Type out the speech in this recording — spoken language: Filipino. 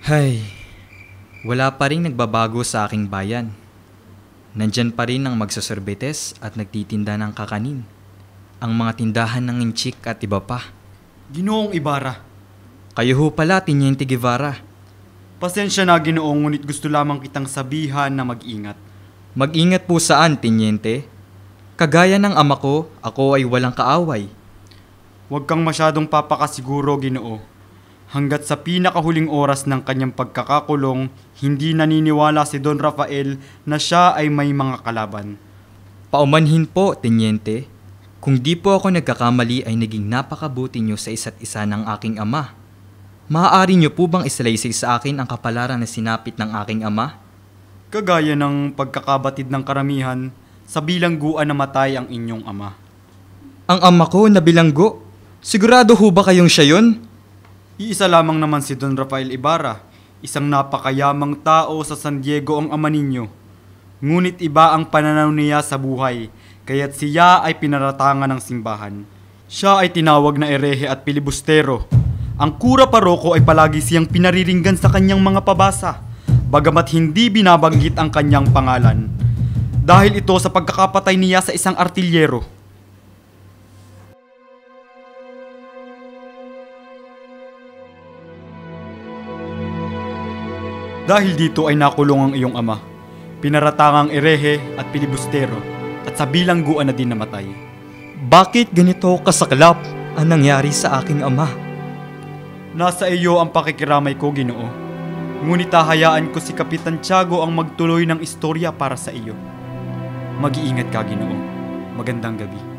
Hay, wala pa rin nagbabago sa aking bayan. Nandyan pa rin ang magsaserbetes at nagtitinda ng kakanin. Ang mga tindahan ng inchik at iba pa. Ginoong Ibarra. Kayo ho pala, Teniente Guevara. Pasensya na, Ginoong, ngunit gusto lamang kitang sabihan na mag-ingat. Mag-ingat po saan, Teniente? Kagaya ng ama ko, ako ay walang kaaway. Huwag kang masyadong papakasiguro, Ginoo. Hanggat sa pinakahuling oras ng kanyang pagkakakulong, hindi naniniwala si Don Rafael na siya ay may mga kalaban. Paumanhin po, Teniente. Kung di po ako nagkakamali ay naging napakabuti niyo sa isa't isa ng aking ama. Maaari niyo po bang isalaysay sa akin ang kapalaran na sinapit ng aking ama? Kagaya ng pagkakabatid ng karamihan, sa bilangguan namatay ang inyong ama. Ang ama ko na bilanggo? Sigurado ho ba kayong siya yun? Iisa lamang naman si Don Rafael Ibarra, isang napakayamang tao sa San Diego ang ama ninyo. Ngunit iba ang pananaw niya sa buhay, kaya't siya ay pinaratangan ng simbahan. Siya ay tinawag na erehe at pilibustero. Ang kura paroko ay palagi siyang pinariringgan sa kanyang mga pabasa, bagamat hindi binabanggit ang kanyang pangalan. Dahil ito sa pagkakapatay niya sa isang artilyero. Dahil dito ay nakulong ang iyong ama, pinaratangang erehe at pilibustero, at sa bilangguan na din namatay. Bakit ganito kasaklap ang nangyari sa aking ama? Nasa iyo ang pakikiramay ko, Ginoo. Ngunit hahayaan ko si Kapitan Tiago ang magtuloy ng istorya para sa iyo. Mag-iingat ka, Ginoo. Magandang gabi.